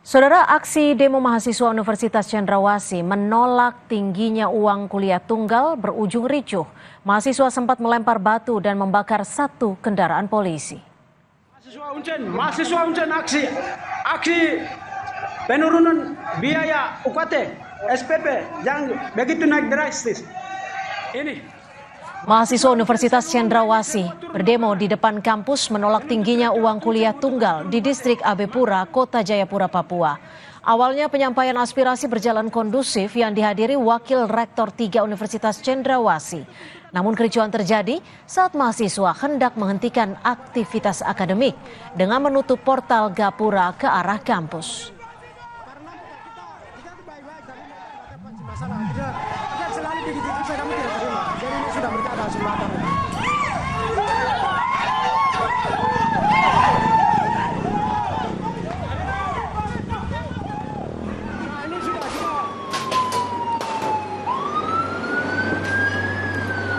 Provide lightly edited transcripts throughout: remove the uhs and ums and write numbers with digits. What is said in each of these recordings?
Saudara, aksi demo mahasiswa Universitas Cendrawasih menolak tingginya uang kuliah tunggal berujung ricuh. Mahasiswa sempat melempar batu dan membakar satu kendaraan polisi. Mahasiswa Uncen aksi penurunan biaya UKT, SPP yang begitu naik drastis. Mahasiswa Universitas Cendrawasih berdemo di depan kampus menolak tingginya uang kuliah tunggal di distrik AB Pura, Kota Jayapura, Papua. Awalnya penyampaian aspirasi berjalan kondusif yang dihadiri Wakil Rektor 3 Universitas Cendrawasih. Namun kericuhan terjadi saat mahasiswa hendak menghentikan aktivitas akademik dengan menutup portal Gapura ke arah kampus.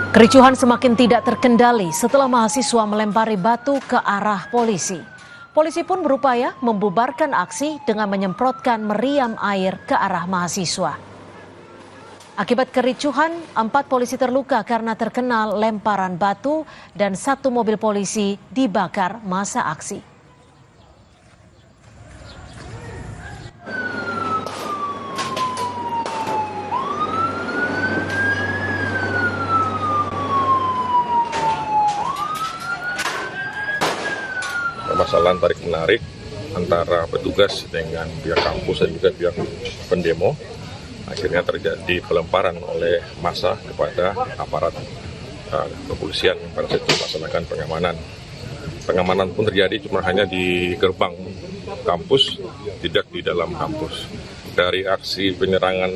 Kericuhan semakin tidak terkendali setelah mahasiswa melempari batu ke arah polisi. Polisi pun berupaya membubarkan aksi dengan menyemprotkan meriam air ke arah mahasiswa. Akibat kericuhan, 4 polisi terluka karena terkena lemparan batu dan 1 mobil polisi dibakar massa aksi. Permasalahan tarik-menarik antara petugas dengan pihak kampus dan juga pihak pendemo, akhirnya terjadi pelemparan oleh massa kepada aparat kepolisian yang pada saat itu melaksanakan pengamanan. Pengamanan pun terjadi cuma hanya di gerbang kampus, tidak di dalam kampus. Dari aksi penyerangan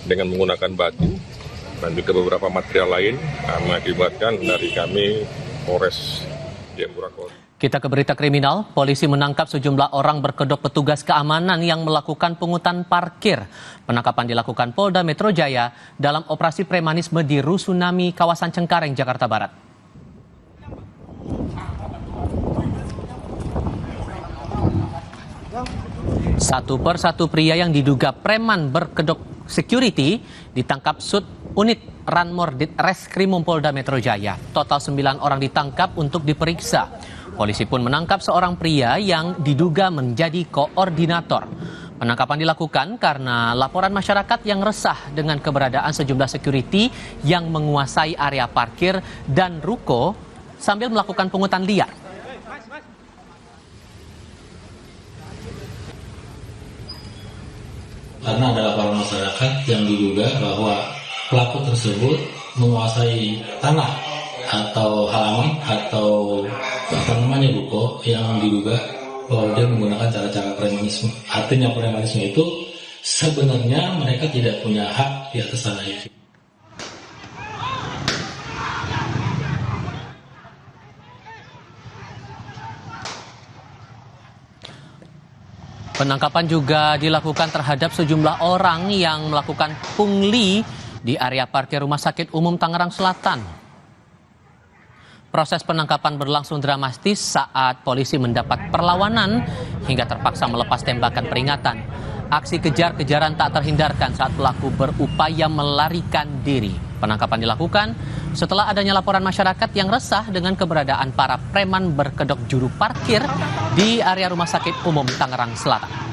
dengan menggunakan batu dan juga beberapa material lain mengakibatkan dari kami Polres Jayapura Kota. Kita ke berita kriminal. Polisi menangkap sejumlah orang berkedok petugas keamanan yang melakukan pungutan parkir. Penangkapan dilakukan Polda Metro Jaya dalam operasi premanisme di Rusunami, kawasan Cengkareng, Jakarta Barat. Satu persatu pria yang diduga preman berkedok security ditangkap Unit Ranmordit Reskrimum Polda Metro Jaya. Total 9 orang ditangkap untuk diperiksa. Polisi pun menangkap seorang pria yang diduga menjadi koordinator. Penangkapan dilakukan karena laporan masyarakat yang resah dengan keberadaan sejumlah security yang menguasai area parkir dan ruko sambil melakukan pungutan liar. Karena ada laporan masyarakat yang diduga bahwa pelaku tersebut menguasai tanah atau halaman atau ruko yang diduga bahwa dia menggunakan cara-cara premanisme. Artinya premanisme itu sebenarnya mereka tidak punya hak di atas tanah itu. Penangkapan juga dilakukan terhadap sejumlah orang yang melakukan pungli di area parkir Rumah Sakit Umum Tangerang Selatan. Proses penangkapan berlangsung dramatis saat polisi mendapat perlawanan hingga terpaksa melepas tembakan peringatan. Aksi kejar-kejaran tak terhindarkan saat pelaku berupaya melarikan diri. Penangkapan dilakukan setelah adanya laporan masyarakat yang resah dengan keberadaan para preman berkedok juru parkir di area Rumah Sakit Umum Tangerang Selatan.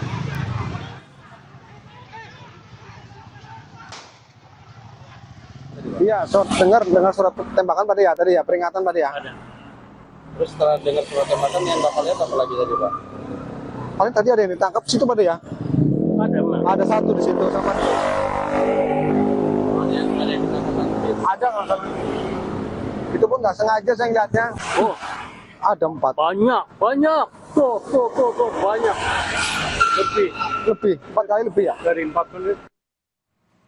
Iya, dengar surat tembakan tadi ya, peringatan tadi ya. Ada. Terus setelah dengar surat tembakan yang Bapak lihat apa lagi tadi, Pak? Paling tadi ada yang ditangkap situ Pak ya? Ada, Pak. Ada satu di situ sama. Ada yang ditangkap. Ada nggak? Itu pun nggak sengaja saya ngeliatnya. Oh, ada 4. Banyak. Tuh, banyak. Lebih 4 kali lebih ya? dari 4 menit.